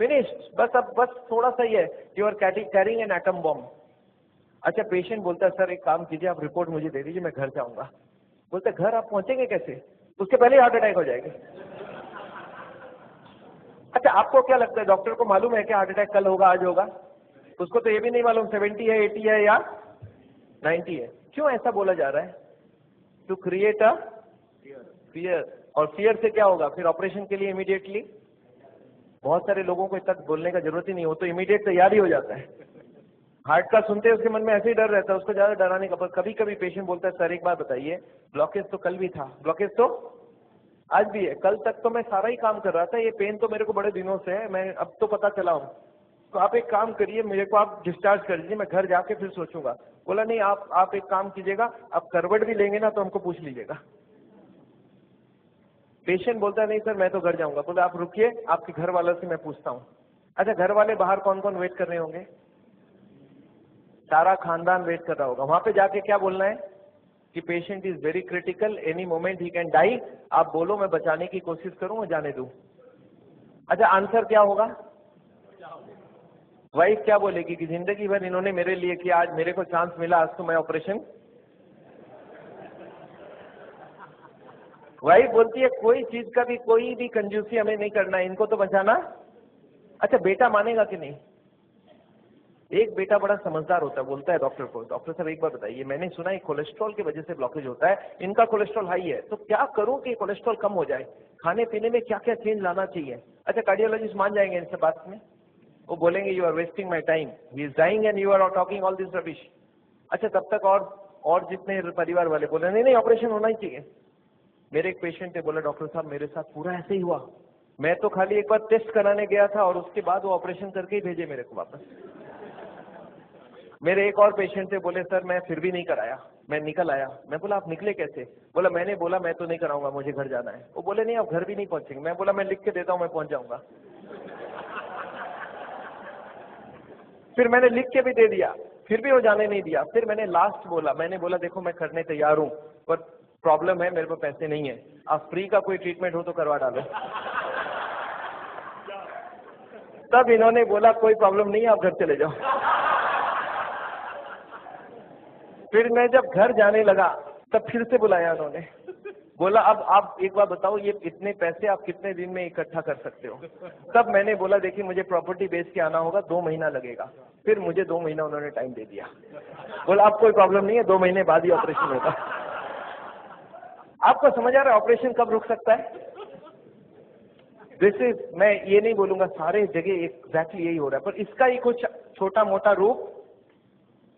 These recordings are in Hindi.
फिनिश्ड, बस अब बस थोड़ा सा ही है, you are carrying an atom bomb. अच्छा, पेशेंट बोलता है सर एक काम कीजिए, आप रिपोर्ट मुझे दे दीजिए, मैं घर जाऊंगा। बोलते घर आप पहुंचेंगे कैसे, उसके पहले हार्ट अटैक हो जाएगा। अच्छा, आपको क्या लगता है डॉक्टर को मालूम है कि हार्ट अटैक कल होगा आज होगा? उसको तो ये भी नहीं मालूम 70 है 80 है या 90 है। क्यों ऐसा बोला जा रहा है? To create a fear. और फियर से क्या होगा फिर ऑपरेशन के लिए इमीडिएटली? बहुत सारे लोगों को इतना बोलने का जरूरत ही नहीं हो, तो इमीडिएट तैयारी हो जाता है। हार्ट का सुनते उसके मन में ऐसे ही डर रहता है, उसको ज्यादा डराने का। पर कभी कभी पेशेंट बोलता है सर एक बात बताइए, ब्लॉकेज तो कल भी था, ब्लॉकेज तो आज भी है, कल तक तो मैं सारा ही काम कर रहा था, ये पेन तो मेरे को बड़े दिनों से है, मैं अब तो पता चला हूँ, तो आप एक काम करिए, मेरे को आप डिस्चार्ज कर दीजिए, मैं घर जाके फिर सोचूंगा। बोला नहीं, आप एक काम कीजिएगा, आप करवट भी लेंगे ना तो हमको पूछ लीजिएगा। पेशेंट बोलता है नहीं सर मैं तो घर जाऊंगा। बोला आप रुकिए, आपके घर वालों से मैं पूछता हूँ। अच्छा, घर वाले बाहर कौन कौन वेट कर रहे होंगे? सारा खानदान वेट कर रहा होगा। वहां पे जाके क्या बोलना है कि patient is very critical, any moment he can die. आप बोलो, मैं बचाने की कोशिश करूं और जाने दूं। अच्छा, आंसर क्या होगा? वाइफ क्या बोलेगी कि जिंदगी भर इन्होंने मेरे लिए किया, आज मेरे को चांस मिला, आज तो मैं ऑपरेशन। वाइफ बोलती है कोई चीज का भी कोई भी कंजूसी हमें नहीं करना है, इनको तो बचाना। अच्छा, बेटा मानेगा कि नहीं? एक बेटा बड़ा समझदार होता है, बोलता है डॉक्टर को, डॉक्टर साहब एक बार बताइए, मैंने सुना है कोलेस्ट्रॉल की वजह से ब्लॉकेज होता है, इनका कोलेस्ट्रॉल हाई है, तो क्या करूं कि कोलेस्ट्रॉल कम हो जाए, खाने पीने में क्या क्या चेंज लाना चाहिए? अच्छा, कार्डियोलॉजिस्ट मान जाएंगे इनसे बात में, वो बोलेंगे you are wasting my time, he is dying and you are talking all this rubbish. अच्छा, तब तक और जितने परिवार वाले बोले नहीं नहीं ऑपरेशन होना ही चाहिए। मेरे एक पेशेंट ने बोला डॉक्टर साहब मेरे साथ पूरा ऐसे ही हुआ, मैं तो खाली एक बार टेस्ट कराने गया था और उसके बाद वो ऑपरेशन करके ही भेजे मेरे को वापस। मेरे एक और पेशेंट थे, बोले सर मैं फिर भी नहीं कराया, मैं निकल आया। मैं बोला आप निकले कैसे? बोला मैंने बोला मैं तो नहीं कराऊंगा, मुझे घर जाना है। वो बोले नहीं आप घर भी नहीं पहुंचेंगे। मैं बोला मैं लिख के देता हूं, मैं पहुंच जाऊंगा। फिर मैंने लिख के भी दे दिया, फिर भी वो जाने नहीं दिया। फिर मैंने लास्ट बोला, मैंने बोला देखो मैं करने तैयार हूं, पर प्रॉब्लम है मेरे पास पैसे नहीं है, आप फ्री का कोई ट्रीटमेंट हो तो करवा डालो। तब इन्होंने बोला कोई प्रॉब्लम नहीं है, आप घर चले जाओ। फिर मैं जब घर जाने लगा तब फिर से बुलाया उन्होंने, बोला अब आप एक बार बताओ ये इतने पैसे आप कितने दिन में इकट्ठा कर सकते हो? तब मैंने बोला देखिए मुझे प्रॉपर्टी बेच के आना होगा, 2 महीना लगेगा। फिर मुझे 2 महीना उन्होंने टाइम दे दिया, बोला अब कोई प्रॉब्लम नहीं है, 2 महीने बाद ही ऑपरेशन होगा। आपको समझ आ रहा है ऑपरेशन कब रुक सकता है? दिस इज, मैं ये नहीं बोलूंगा सारे जगह एग्जैक्टली यही हो रहा है, पर इसका ही कुछ छोटा मोटा रूप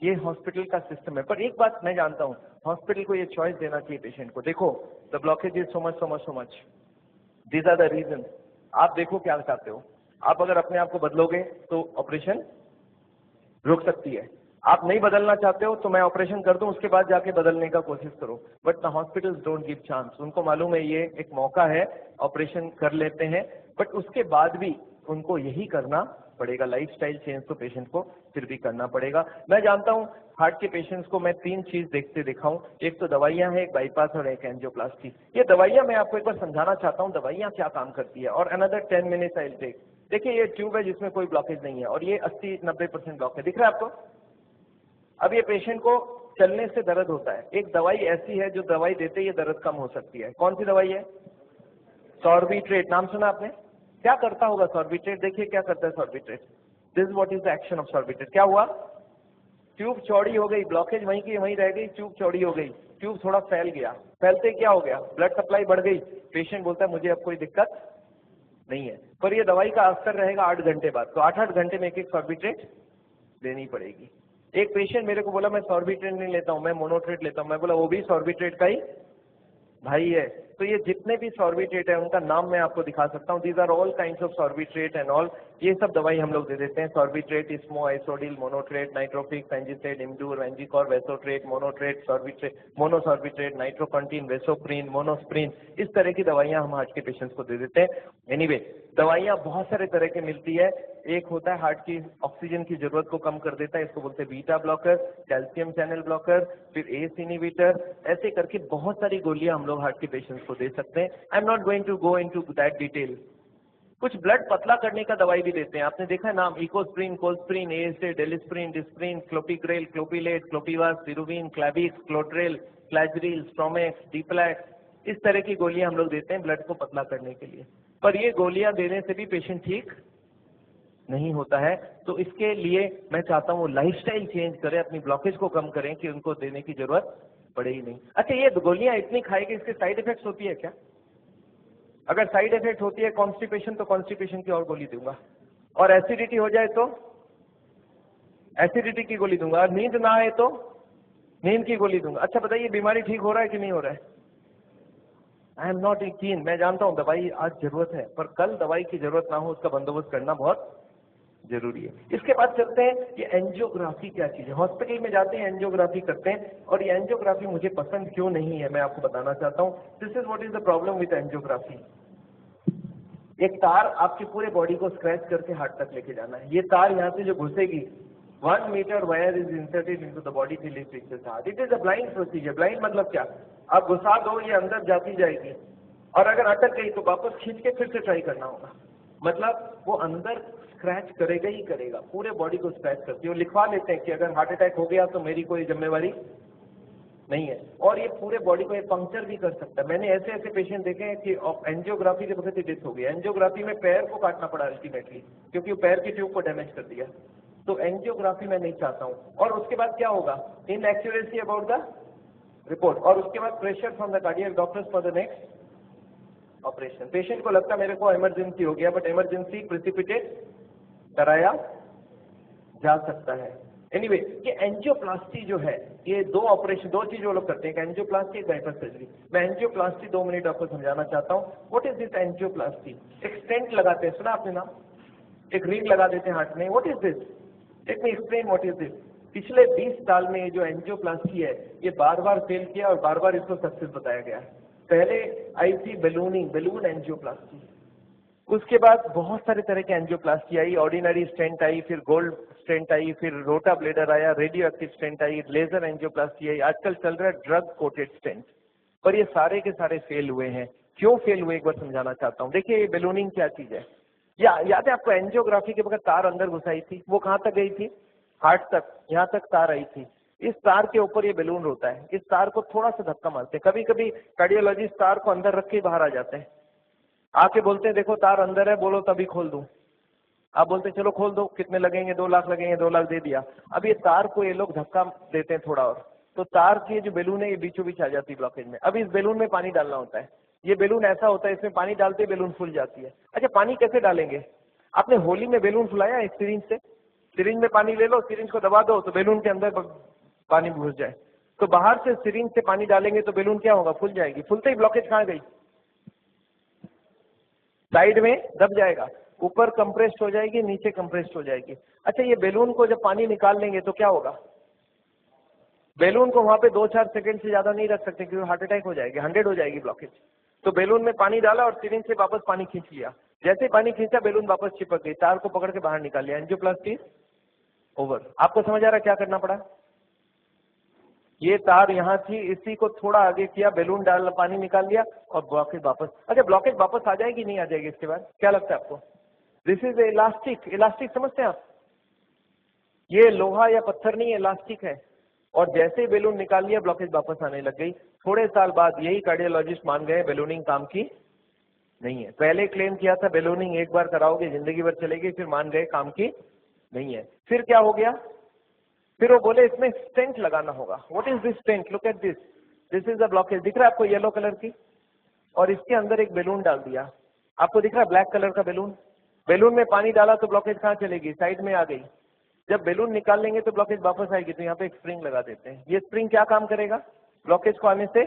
ये हॉस्पिटल का सिस्टम है। पर एक बात मैं जानता हूं, हॉस्पिटल को ये चॉइस देना चाहिए पेशेंट को, देखो the blockage is so much, these are the reason. आप देखो क्या चाहते हो, आप अगर अपने आप को बदलोगे तो ऑपरेशन रुक सकती है, आप नहीं बदलना चाहते हो तो मैं ऑपरेशन कर दूं, उसके बाद जाके बदलने का कोशिश करो। But the hospitals don't give chance, उनको मालूम है ये एक मौका है, ऑपरेशन कर लेते हैं, बट उसके बाद भी उनको यही करना पड़ेगा, लाइफस्टाइल चेंज तो पेशेंट को फिर भी करना पड़ेगा। मैं जानता हूं हार्ट के पेशेंट्स को मैं 3 चीज देखते दिखाऊं, एक तो दवाइयां हैं, एक बाईपास और एक एंजियोप्लास्टी। ये दवाइयां मैं आपको एक बार समझाना चाहता हूं दवाइयां क्या काम करती है, और another 10 minutes I will take. देखिए ये ट्यूब है जिसमें कोई ब्लॉकेज नहीं है, और ये 80-90% ब्लॉक है, दिख रहा है आपको? अब ये पेशेंट को चलने से दर्द होता है, एक दवाई ऐसी है जो दवाई देते ही दर्द कम हो सकती है। कौन सी दवाई है? सॉर्बिट्रेट, नाम सुना आपने? क्या करता होगा सॉर्बिट्रेट? देखिए क्या करता है Sorbitrate, this what is the action of Sorbitrate. क्या हुआ? ट्यूब चौड़ी हो गई, ब्लॉकेज वहीं की वहीं रह गई, ट्यूब चौड़ी हो गई, ट्यूब थोड़ा फैल गया, फैलते क्या हो गया? ब्लड सप्लाई बढ़ गई। पेशेंट बोलता है मुझे अब कोई दिक्कत नहीं है, पर ये दवाई का असर रहेगा 8 घंटे बाद, तो 8-8 घंटे में एक सॉर्बिट्रेट लेनी पड़ेगी। एक पेशेंट मेरे को बोला मैं सॉर्बिट्रेट नहीं लेता हूं, मैं मोनोट्रेट लेता हूं। मैं बोला वो भी सॉर्बिट्रेट का ही भाई है। तो ये जितने भी सॉर्बिट्रेट है उनका नाम मैं आपको दिखा सकता हूँ, these are all kinds of sorbitrate and all, ये सब दवाई हम लोग दे देते हैं। सॉर्बिट्रेट, इस्मो, आइसोडिल, मोनोट्रेट, नाइट्रोफिक, फेंजिसेड, इमडूर, वेंजिकॉर, वेसोट्रेट, मोनोट्रेट, सॉर्बिट्रेट, मोनोसॉर्बिट्रेट, नाइट्रोकंटीन, वेसोप्रीन, मोनोस्प्रीन, इस तरह की दवाइयां हम हार्ट के पेशेंट्स को दे देते हैं। एनीवे दवाइयां बहुत सारे तरह की मिलती है, एक होता है हार्ट की ऑक्सीजन की जरूरत को कम कर देता है, इसको बोलते हैं beta blocker, calcium channel blocker, फिर एस इनहिबिटर, ऐसे करके बहुत सारी गोलियां हम लोग हार्ट के पेशेंट्स को दे सकते हैं। I am not going to go into that detail, कुछ ब्लड पतला करने का दवाई भी देते हैं, आपने देखा है नाम, इकोस्प्रिन, कोल्स्प्रिन, एएसए, डेलिस्प्रिन, डिस्प्रिन, क्लोपिग्रेल, क्लोपिलेट, क्लोपिवास, सिरुविन, क्लैबिक्स, क्लोट्रेल, फ्लैजरिल, स्ट्रोमेक्स, डीप्लैक्स, इस तरह की गोलियां हम लोग देते हैं ब्लड को पतला करने के लिए। पर ये गोलियां देने से भी पेशेंट ठीक नहीं होता है, तो इसके लिए मैं चाहता हूँ वो लाइफस्टाइल चेंज करें, अपनी ब्लॉकेज को कम करें कि उनको देने की जरूरत पड़े ही नहीं। अच्छा, ये गोलियां इतनी खाएगी, इसके साइड इफेक्ट्स होती है क्या? अगर साइड इफेक्ट होती है कॉन्स्टिपेशन, तो कॉन्स्टिपेशन की और गोली दूंगा, और एसिडिटी हो जाए तो एसिडिटी की गोली दूंगा, और नींद ना आए तो नींद की गोली दूंगा। अच्छा बताइए, बीमारी ठीक हो रहा है कि नहीं हो रहा है? आई एम नॉट कीन, मैं जानता हूं दवाई आज जरूरत है, पर कल दवाई की जरूरत ना हो उसका बंदोबस्त करना बहुत जरूरी है। इसके बाद चलते हैं, ये एंजियोग्राफी क्या चीज है। हॉस्पिटल में जाते हैं, एंजियोग्राफी करते हैं, और ये एंजियोग्राफी मुझे पसंद क्यों नहीं है मैं आपको बताना चाहता हूँ। This is what is the problem with angiography. एक तार आपकी पूरे बॉडी को स्क्रैच करके हार्ट तक लेके जाना है। ये तार यहाँ से जो घुसेगी, 1 metre wire is inserted into the body till it reaches heart. It is a blind procedure. Blind मतलब क्या? आप घुसा दो, ये अंदर जाती जाएगी, और अगर अटक गई तो वापस खींच के फिर से ट्राई करना होगा। मतलब वो अंदर स्क्रैच करेगा ही करेगा, पूरे बॉडी को स्क्रैच करती है। वो लिखवा लेते हैं कि अगर हार्ट अटैक हो गया तो मेरी कोई जिम्मेवारी नहीं है, और ये पूरे बॉडी को ये पंक्चर भी कर सकता है। मैंने ऐसे ऐसे पेशेंट देखे हैं कि एंजियोग्राफी के वक्त डेथ हो गई। एंजियोग्राफी में पैर को काटना पड़ा अल्टीमेटली, क्योंकि वो पैर की ट्यूब को डैमेज कर दिया। तो एंजियोग्राफी मैं नहीं चाहता हूँ। और उसके बाद क्या होगा? इनएक्यूरेसी अबाउट द रिपोर्ट, और उसके बाद pressure from the cardiac doctors for the next operation. Patient को लगता है मेरे को इमरजेंसी हो गया, बट इमरजेंसी प्रिसिपिटेट कराया जा सकता है। एनीवे, ये एंजियोप्लास्टी जो है, ये दो ऑपरेशन, दो चीज वो लोग करते हैं, एक एंजियोप्लास्टी, एक बाइपास सर्जरी। मैं एंजियोप्लास्टी 2 मिनट आपको समझाना चाहता हूँ। What is this angioplasty? एक स्टेंट लगाते हैं, सुना आपने नाम? एक रिंग लगा देते हैं हार्ट में। What is this? Let me explain what is this. पिछले 20 साल में ये जो एंजियोप्लास्टी है, ये बार बार फेल किया और बार बार इसको सक्सेस बताया गया। पहले आई थी बैलूनिंग, बैलून एंजियोप्लास्टी। उसके बाद बहुत सारे तरह के एंजियोप्लास्टी आई, ऑर्डिनरी स्टेंट आई, फिर गोल्ड स्टेंट आई, फिर रोटा ब्लेडर आया, रेडियो एक्टिव स्टेंट आई, लेजर एंजियोप्लास्टी आई, आजकल चल रहा है ड्रग कोटेड स्टेंट। पर ये सारे के सारे फेल हुए हैं। क्यों फेल हुए, एक बार समझाना चाहता हूँ। देखिए, ये बैलूनिंग क्या चीज है? याद है आपको? एंजियोग्राफी के वक्त तार अंदर घुसाई थी, वो कहाँ तक गई थी? हार्ट तक, यहाँ तक तार आई थी। इस तार के ऊपर ये बैलून होता है। इस तार को थोड़ा सा धक्का मारते हैं। कभी कभी कार्डियोलॉजिस्ट तार को अंदर रख के बाहर आ जाते हैं, आके बोलते हैं देखो तार अंदर है, बोलो तभी खोल दूं। आप बोलते हैं चलो खोल दो, कितने लगेंगे? 2 लाख लगेंगे, 2 लाख दे दिया। अब ये तार को ये लोग धक्का देते हैं थोड़ा और, तो तार की जो बैलून है ये बीचों बीच आ जाती है ब्लॉकेज में। अब इस बैलून में पानी डालना होता है। ये बैलून ऐसा होता है, इसमें पानी डालते ही बैलून फूल जाती है। अच्छा, पानी कैसे डालेंगे? आपने होली में बैलून फुलाया एक सिरिंज से? सिरिंज में पानी ले लो, सिरिंज को दबा दो तो बैलून के अंदर पानी घुस जाए। तो बाहर से सिरिंज से पानी डालेंगे तो बैलून क्या होगा? फूल जाएगी। फूलते ही ब्लॉकेज कहाँ गई? साइड में दब जाएगा, ऊपर कंप्रेस्ड हो जाएगी, नीचे कंप्रेस्ड हो जाएगी। अच्छा, ये बैलून को जब पानी निकाल लेंगे तो क्या होगा? बैलून को वहां पे 2-4 सेकंड से ज्यादा नहीं रख सकते, क्योंकि हार्ट अटैक हो जाएगी, 100 हो जाएगी ब्लॉकेज। तो बैलून में पानी डाला और सिरिंज से वापस पानी खींच लिया। जैसे ही पानी खींचा, बैलून वापस चिपक गई, तार को पकड़ के बाहर निकाल लिया। Angioplasty over. आपको समझ आ रहा है क्या करना पड़ा? ये तार यहाँ थी, इसी को थोड़ा आगे किया, बैलून डाल, पानी निकाल लिया और ब्लॉकेज वापस। अच्छा, ब्लॉकेज वापस आ जाएगी नहीं आ जाएगी इसके बाद? क्या लगता है आपको? This is elastic. इलास्टिक समझते हैं आप? ये लोहा या पत्थर नहीं, इलास्टिक है। और जैसे ही बैलून निकाल लिया, ब्लॉकेज वापस आने लग गई। थोड़े साल बाद यही कार्डियोलॉजिस्ट मान गए बैलूनिंग काम की नहीं है। पहले क्लेम किया था बैलूनिंग एक बार कराओगे जिंदगी भर चलेगी, फिर मान गए काम की नहीं है। फिर क्या हो गया? फिर वो बोले इसमें स्टेंट लगाना होगा। What is this stent? Look at this, this is the blockage. दिख रहा है आपको येलो कलर की? और इसके अंदर एक बैलून डाल दिया। आपको दिख रहा है ब्लैक कलर का बैलून? बैलून में पानी डाला तो ब्लॉकेज कहाँ चलेगी? साइड में आ गई। जब बैलून निकाल लेंगे तो ब्लॉकेज वापस आएगी। तो यहाँ पे एक स्प्रिंग लगा देते हैं। ये स्प्रिंग क्या काम करेगा? ब्लॉकेज को आने से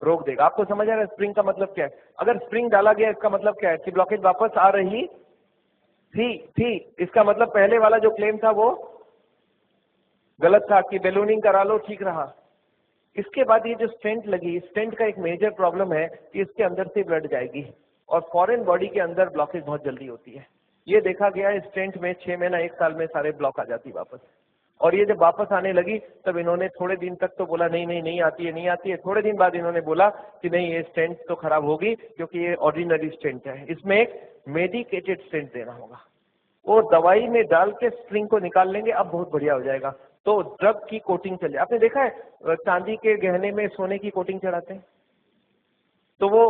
रोक देगा। आपको समझ आ रहा है स्प्रिंग का मतलब क्या है? अगर स्प्रिंग डाला गया, इसका मतलब क्या है? कि ब्लॉकेज वापस आ रही थी। इसका मतलब पहले वाला जो क्लेम था वो गलत था, कि बैलूनिंग करा लो ठीक रहा। इसके बाद ये जो स्टेंट लगी, स्टेंट का एक मेजर प्रॉब्लम है कि इसके अंदर से ब्लड जाएगी, और फॉरेन बॉडी के अंदर ब्लॉकेज बहुत जल्दी होती है। ये देखा गया है स्टेंट में 6 महीना 1 साल में सारे ब्लॉक आ जाती वापस। और ये जब वापस आने लगी तब इन्होंने थोड़े दिन तक तो बोला नहीं नहीं नहीं आती है नहीं आती है। थोड़े दिन बाद इन्होंने बोला कि नहीं ये स्टेंट तो खराब होगी क्योंकि ये ऑर्डिनरी स्टेंट है, इसमें एक मेडिकेटेड स्टेंट देना होगा। वो दवाई में डाल के स्प्रिंग को निकाल लेंगे, अब बहुत बढ़िया हो जाएगा। तो ड्रग की कोटिंग चले। आपने देखा है चांदी के गहने में सोने की कोटिंग चढ़ाते हैं, तो वो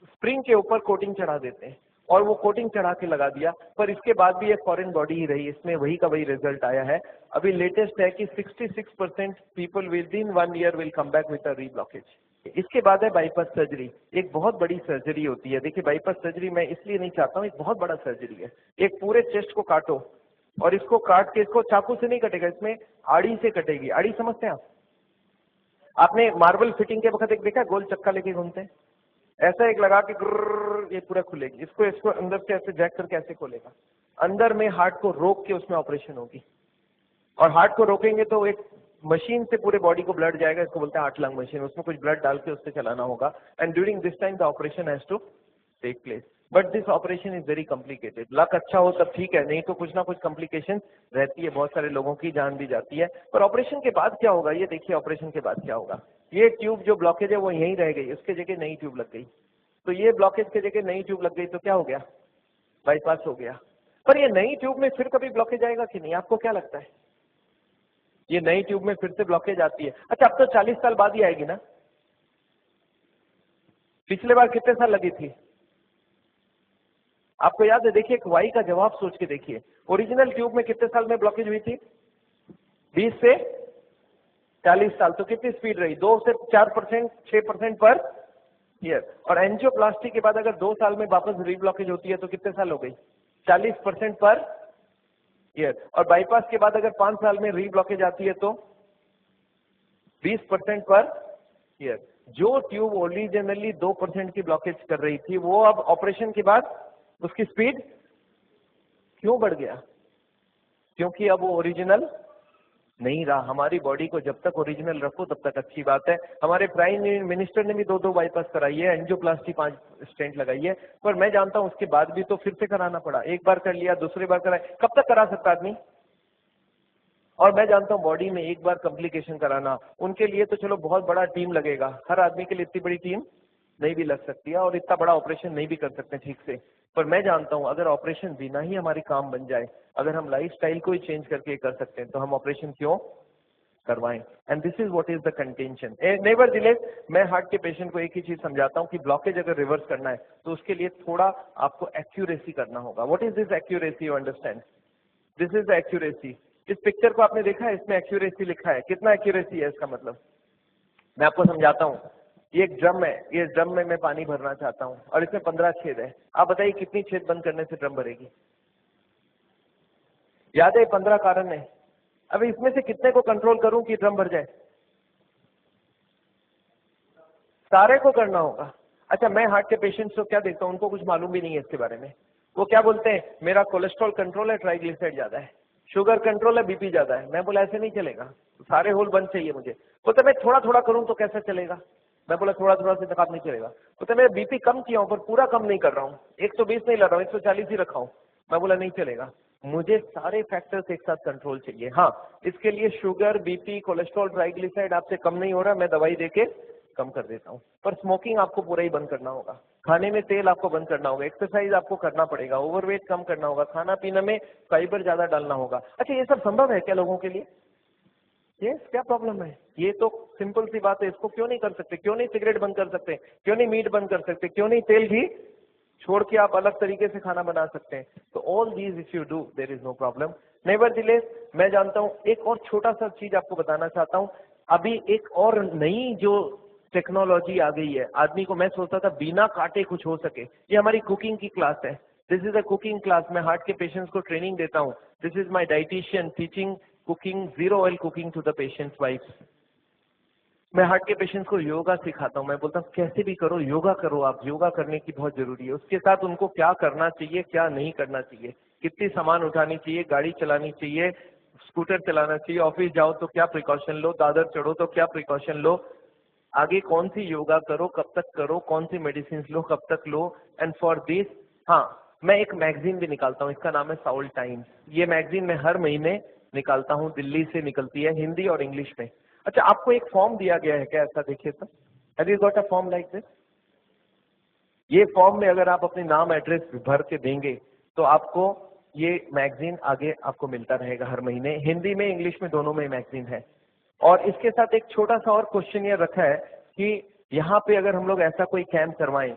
स्प्रिंग के ऊपर कोटिंग चढ़ा देते हैं और वो कोटिंग चढ़ा के लगा दिया, पर इसके बाद भी ये फॉरेन बॉडी ही रही, इसमें वही का वही रिजल्ट आया है। अभी लेटेस्ट है कि 66% people with in 1 year will come back with a reblockage. इसके बाद है बाईपास सर्जरी, एक बहुत बड़ी सर्जरी होती है। देखिए बाईपास सर्जरी मैं इसलिए नहीं चाहता हूँ, एक बहुत बड़ा सर्जरी है। एक पूरे चेस्ट को काटो और इसको काट के, इसको चाकू से नहीं कटेगा, इसमें आड़ी से कटेगी। आड़ी समझते हैं आप? आपने मार्बल फिटिंग के वक्त एक देखा गोल चक्का लेके घूमते हैं, ऐसा एक लगा के ये पूरा खुलेगी। इसको अंदर से ऐसे जैक करके ऐसे खोलेगा, अंदर में हार्ट को रोक के उसमें ऑपरेशन होगी। और हार्ट को रोकेंगे तो एक मशीन से पूरे बॉडी को ब्लड जाएगा, इसको बोलते हैं हार्ट लंग मशीन। उसमें कुछ ब्लड डाल के उससे चलाना होगा and during this time the operation has to take place. But this operation is very complicated. Luck अच्छा हो तब ठीक है, नहीं तो कुछ ना कुछ कॉम्प्लिकेशन रहती है, बहुत सारे लोगों की जान भी जाती है। पर ऑपरेशन के बाद क्या होगा ये देखिए, ऑपरेशन के बाद क्या होगा। ये ट्यूब जो ब्लॉकेज है वो यहीं रह गई, उसके जगह नई ट्यूब लग गई। तो ये ब्लॉकेज के जगह नई ट्यूब लग गई तो क्या हो गया, बाईपास हो गया। पर ये नई ट्यूब में फिर कभी ब्लॉकेज आएगा कि नहीं, आपको क्या लगता है? ये नई ट्यूब में फिर से ब्लॉकेज आती है। अच्छा अब तो 40 साल बाद ही आएगी ना, पिछले बार कितने साल लगी थी आपको याद है? देखिए एक वाई का जवाब सोच के देखिए, ओरिजिनल ट्यूब में कितने साल में ब्लॉकेज हुई थी? 20 से 40 साल। तो कितनी स्पीड रही? 2 से 4%, 6% पर ईयर। और एंजियोप्लास्टी के बाद अगर 2 साल में वापस रीब्लॉकेज होती है तो कितने साल हो गई? 40% पर ईयर। और बाईपास के बाद अगर 5 साल में रीब्लॉकेज आती है तो 20% पर ईयर। जो ट्यूब ओरिजिनली 2% की ब्लॉकेज कर रही थी वो अब ऑपरेशन के बाद उसकी स्पीड क्यों बढ़ गया? क्योंकि अब वो ओरिजिनल नहीं रहा। हमारी बॉडी को जब तक ओरिजिनल रखो तब तक अच्छी बात है। हमारे प्राइम मिनिस्टर ने भी 2 बाईपास कराई है, एंजियोप्लास्टी 5 स्टेंट लगाई है। पर मैं जानता हूं उसके बाद भी तो फिर से कराना पड़ा। एक बार कर लिया, दूसरी बार कराया, कब तक करा सकता आदमी? और मैं जानता हूं बॉडी में एक बार कॉम्प्लिकेशन कराना, उनके लिए तो चलो बहुत बड़ा टीम लगेगा। हर आदमी के लिए इतनी बड़ी टीम नहीं भी लग सकती है और इतना बड़ा ऑपरेशन नहीं भी कर सकते ठीक से। पर मैं जानता हूं अगर ऑपरेशन बिना ही हमारी काम बन जाए, अगर हम लाइफस्टाइल को ही चेंज करके कर सकते हैं तो हम ऑपरेशन क्यों करवाएं? And this is what is the contention. Nevertheless मैं हार्ट के पेशेंट को एक ही चीज समझाता हूं कि ब्लॉकेज अगर रिवर्स करना है तो उसके लिए थोड़ा आपको एक्यूरेसी करना होगा। What is this accuracy? You understand? This is the accuracy. इस पिक्चर को आपने देखा है, इसमें एक्यूरेसी लिखा है। कितना एक्यूरेसी है इसका मतलब? मैं आपको समझाता हूं। ये एक ड्रम है, ये ड्रम में मैं पानी भरना चाहता हूं और इसमें 15 छेद है। आप बताइए कितनी छेद बंद करने से ड्रम भरेगी? याद है 15 कारण है। अब इसमें से कितने को कंट्रोल करूं कि ड्रम भर जाए? सारे को करना होगा। अच्छा मैं हार्ट के पेशेंट्स को क्या देखता हूं, उनको कुछ मालूम भी नहीं है इसके बारे में। वो क्या बोलते हैं, मेरा कोलेस्ट्रॉल कंट्रोल है, ट्राइग्लिसराइड ज्यादा है, शुगर कंट्रोल है, बीपी ज्यादा है। मैं बोला ऐसे नहीं चलेगा, सारे होल बंद चाहिए मुझे। बोलते मैं थोड़ा थोड़ा करूं तो कैसे चलेगा? मैं बोला थोड़ा थोड़ा से काम नहीं चलेगा। बोलते मैं बीपी कम किया हूं पर पूरा कम नहीं कर रहा हूँ, 120 नहीं ला रहा हूँ, 140 ही रखा हूँ। मैं बोला नहीं चलेगा, मुझे सारे फैक्टर्स एक साथ कंट्रोल चाहिए। हाँ इसके लिए शुगर, बीपी, कोलेस्ट्रॉल, ट्राइग्लिसराइड आपसे कम नहीं हो रहा, मैं दवाई देके कम कर देता हूँ। पर स्मोकिंग आपको पूरा ही बंद करना होगा, खाने में तेल आपको बंद करना होगा, एक्सरसाइज आपको करना पड़ेगा, ओवरवेट कम करना होगा, खाना पीने में फाइबर ज्यादा डालना होगा। अच्छा ये सब संभव है क्या लोगों के लिए? ये क्या प्रॉब्लम है? ये तो सिंपल सी बात है, इसको क्यों नहीं कर सकते? क्यों नहीं सिगरेट बंद कर सकते? क्यों नहीं मीट बंद कर सकते? क्यों नहीं तेल घी छोड़ के आप अलग तरीके से खाना बना सकते हैं? तो all these if you do there is no problem. Nevertheless मैं जानता हूं, एक और छोटा सा चीज आपको बताना चाहता हूं। अभी एक और नई जो टेक्नोलॉजी आ गई है, आदमी को मैं सोचता था बिना काटे कुछ हो सके। ये हमारी कुकिंग की क्लास है, this is a cooking class. मैं हार्ट के पेशेंट्स को ट्रेनिंग देता हूँ। This is my dietitian teaching cooking, 0 oil cooking to the patients wife. मैं हार्ट के पेशेंट्स को योगा सिखाता हूँ। मैं बोलता हूँ कैसे भी करो योगा करो, आप योगा करने की बहुत जरूरी है। उसके साथ उनको क्या करना चाहिए, क्या नहीं करना चाहिए, कितनी सामान उठानी चाहिए, गाड़ी चलानी चाहिए, स्कूटर चलाना चाहिए, ऑफिस जाओ तो क्या प्रिकॉशन लो, दादर चढ़ो तो क्या प्रिकॉशन लो, आगे कौन सी योगा करो, कब तक करो, कौन सी मेडिसिन लो, कब तक लो। एंड फॉर दिस हाँ मैं एक मैगजीन भी निकालता हूँ, इसका नाम है साउल टाइम्स। ये मैगजीन में हर महीने निकालता हूँ, दिल्ली से निकलती है, हिंदी और इंग्लिश में। अच्छा, आपको एक फॉर्म दिया गया है क्या? ऐसा देखिए तो, have you got a form like this? ये फॉर्म में अगर आप अपने नाम एड्रेस भर के देंगे तो आपको ये मैगजीन आगे आपको मिलता रहेगा हर महीने। हिंदी में इंग्लिश में दोनों में मैगजीन है। और इसके साथ एक छोटा सा और क्वेश्चन ये रखा है कि यहाँ पे अगर हम लोग ऐसा कोई कैंप करवाएं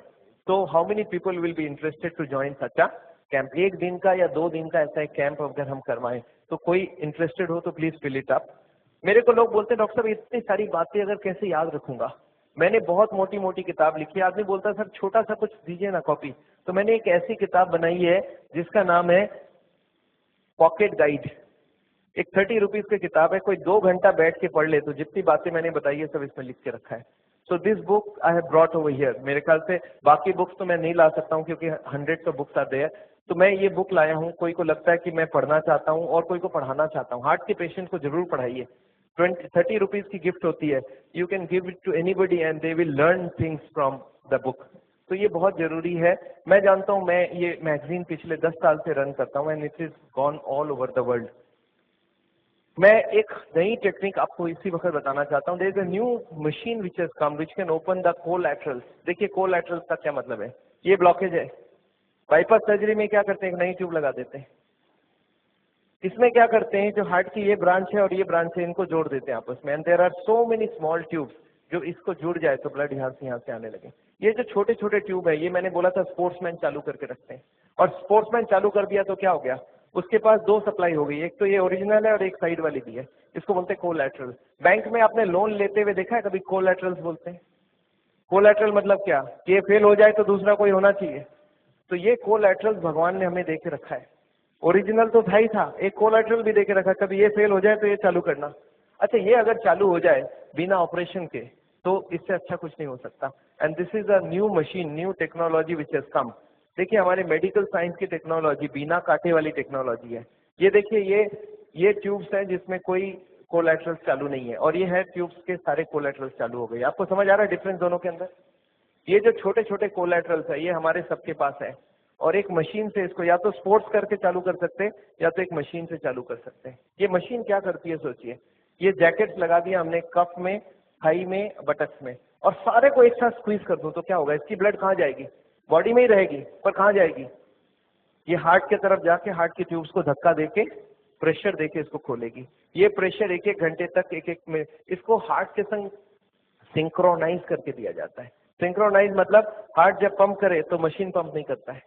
तो how many people will be interested to join such a camp? 1 दिन का या 2 दिन का ऐसा एक कैंप अगर हम करवाएं तो कोई इंटरेस्टेड हो तो प्लीज फिल इट अप। मेरे को लोग बोलते हैं डॉक्टर साहब इतनी सारी बातें अगर कैसे याद रखूंगा, मैंने बहुत मोटी मोटी किताब लिखी है। आदमी बोलता है सर छोटा सा कुछ दीजिए ना कॉपी, तो मैंने एक ऐसी किताब बनाई है जिसका नाम है पॉकेट गाइड। एक 30 रुपीज की किताब है, कोई 2 घंटा बैठ के पढ़ ले तो जितनी बातें मैंने बताई है सब इसमें लिख के रखा है। So this book I have brought over here. मेरे ख्याल से बाकी बुक्स तो मैं नहीं ला सकता हूँ क्योंकि 100 ऑफ बुक्स आर देयर, तो मैं ये बुक लाया हूँ। कोई को लगता है कि मैं पढ़ना चाहता हूँ और कोई को पढ़ाना चाहता हूँ, हार्ट के पेशेंट को जरूर पढ़ाइए। 30 रुपीज की गिफ्ट होती है, you can give it to anybody and they will learn things from the book. तो ये बहुत जरूरी है। मैं जानता हूँ, मैं ये मैगजीन पिछले 10 साल से रन करता हूँ and it is gone all over the world. मैं एक नई टेक्निक आपको इसी वक्त बताना चाहता हूँ। There is a new machine which has come which can open the collaterals. देखिए कोलैटरल्स का क्या मतलब है, ये ब्लॉकेज है। बाईपास सर्जरी में क्या करते हैं, एक नई ट्यूब लगा देते हैं। इसमें क्या करते हैं, जो हार्ट की ये ब्रांच है और ये ब्रांच है, इनको जोड़ देते हैं आपस में। And there are so many small tubes, जो इसको जुड़ जाए तो ब्लड यहाँ से आने लगे। ये जो छोटे छोटे ट्यूब है, ये मैंने बोला था स्पोर्ट्समैन चालू करके रखते हैं, और स्पोर्ट्समैन चालू कर दिया तो क्या हो गया, उसके पास 2 सप्लाई हो गई, एक तो ये ओरिजिनल है और एक साइड वाली भी है। इसको बोलते हैं कोलैटरल। बैंक में आपने लोन लेते हुए देखा है कभी? कोलैटरल्स बोलते हैं। कोलैटरल मतलब क्या, ये फेल हो जाए तो दूसरा कोई होना चाहिए। तो ये कोलैटरल्स भगवान ने हमें दे के रखा है। ओरिजिनल तो था ही था, एक कोलैटरल भी दे के रखा, कभी ये फेल हो जाए तो ये चालू करना। अच्छा, ये अगर चालू हो जाए बिना ऑपरेशन के तो इससे अच्छा कुछ नहीं हो सकता। And this is a new machine, new technology which has कम। देखिए हमारे मेडिकल साइंस की टेक्नोलॉजी बिना कांटे वाली टेक्नोलॉजी है। ये देखिए ये ट्यूब्स हैं जिसमें कोई कोलैटरल्स चालू नहीं है, और ये है ट्यूब्स के सारे कोलैटरल्स चालू हो गए। आपको समझ आ रहा है डिफरेंस दोनों के अंदर? ये जो छोटे छोटे कोलैटरल्स है ये हमारे सबके पास है, और एक मशीन से इसको या तो स्पोर्ट्स करके चालू कर सकते हैं या तो एक मशीन से चालू कर सकते हैं। ये मशीन क्या करती है सोचिए, ये जैकेट्स लगा दिया हमने कफ में, थाई में, बटक्स में, और सारे को एक साथ स्क्वीज कर दूं तो क्या होगा, इसकी ब्लड कहाँ जाएगी? बॉडी में ही रहेगी, पर कहाँ जाएगी? ये हार्ट की तरफ जाके हार्ट की ट्यूब्स को धक्का देके प्रेशर देके इसको खोलेगी। ये प्रेशर 1-1 घंटे तक एक में इसको हार्ट के संग सिंक्रोनाइज करके दिया जाता है। सिंक्रोनाइज मतलब हार्ट जब पंप करे तो मशीन पंप नहीं करता है,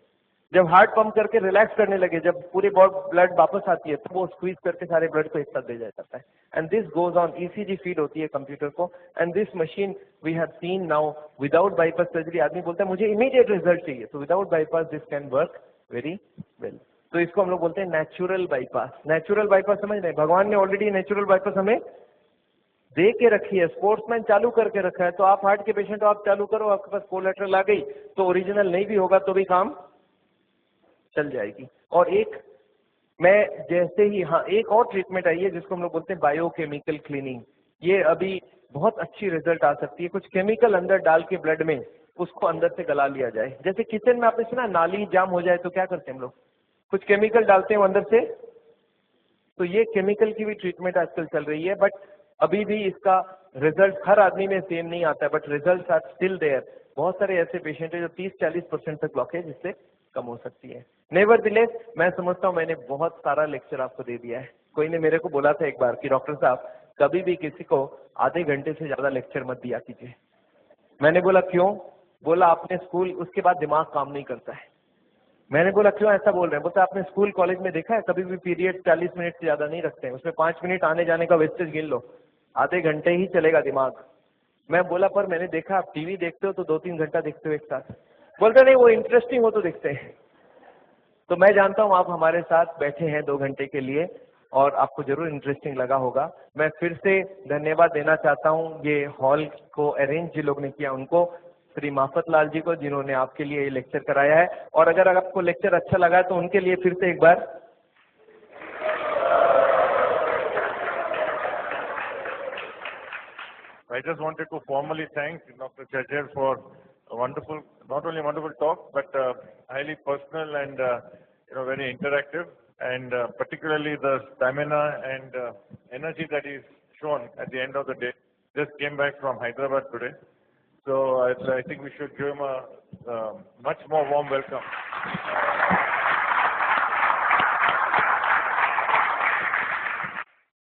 जब हार्ट पंप करके रिलैक्स करने लगे, जब पूरी ब्लड वापस आती है तो वो स्क्वीज करके सारे ब्लड को एक साथ दे जाता है। And this goes on, ECG feed होती है कंप्यूटर को। And this machine we have seen now without bypass surgery. आदमी बोलता है मुझे इमीडिएट रिजल्ट चाहिए, तो without bypass this can work very well. तो इसको हम लोग बोलते हैं नेचुरल बाईपास। नेचुरल बाईपास समझ रहे हैं, भगवान ने ऑलरेडी नेचुरल बाईपास हमें दे के रखी है, स्पोर्ट्समैन चालू करके रखा है। तो आप हार्ट के पेशेंट हो, आप चालू करो, आपके पास कोलैटरल आ गई तो ओरिजिनल नहीं भी होगा तो भी काम चल जाएगी। और एक मैं जैसे ही, हाँ एक और ट्रीटमेंट आई है जिसको हम लोग बोलते हैं बायोकेमिकल क्लीनिंग। ये अभी बहुत अच्छी रिजल्ट आ सकती है। कुछ केमिकल अंदर डाल के ब्लड में उसको अंदर से गला लिया जाए। जैसे किचन में आपने सुना नाली जाम हो जाए तो क्या करते हैं हम लोग, कुछ केमिकल डालते हैं अंदर से। तो ये केमिकल की भी ट्रीटमेंट आजकल चल रही है, बट अभी भी इसका रिजल्ट हर आदमी में सेम नहीं आता है, but result are still there. बहुत सारे ऐसे पेशेंट है जो 30-40% तक ब्लॉकेज इससे कम हो सकती है। नेवरदिलेस मैं समझता हूँ मैंने बहुत सारा लेक्चर आपको दे दिया है। कोई ने मेरे को बोला था एक बार कि डॉक्टर साहब कभी भी किसी को आधे घंटे से ज्यादा लेक्चर मत दिया कीजिए। मैंने बोला क्यों? बोला आपने स्कूल, उसके बाद दिमाग काम नहीं करता है। मैंने बोला क्यों ऐसा बोल रहे हैं? बोलते आपने स्कूल कॉलेज में देखा है कभी भी पीरियड 40 मिनट से ज्यादा नहीं रखते हैं, उसमें 5 मिनट आने जाने का वेस्टेज गिन लो, आधे घंटे ही चलेगा दिमाग। मैं बोला पर मैंने देखा आप टीवी देखते हो तो 2-3 घंटा देखते हो एक साथ। बोलते नहीं वो इंटरेस्टिंग हो तो देखते हैं। तो मैं जानता हूँ आप हमारे साथ बैठे हैं 2 घंटे के लिए और आपको जरूर इंटरेस्टिंग लगा होगा। मैं फिर से धन्यवाद देना चाहता हूँ ये हॉल को अरेंज जिन लोग ने किया उनको, श्री माफत लाल जी को जिन्होंने आपके लिए ये लेक्चर कराया है। और अगर आपको लेक्चर अच्छा लगा तो उनके लिए फिर से एक बार I just wanted to formally thank Dr. Chajjar for a wonderful, not only wonderful talk, but highly personal and very interactive. and particularly the stamina and energy that he's shown at the end of the day. Just came back from Hyderabad today. So I think we should give him a much more warm welcome.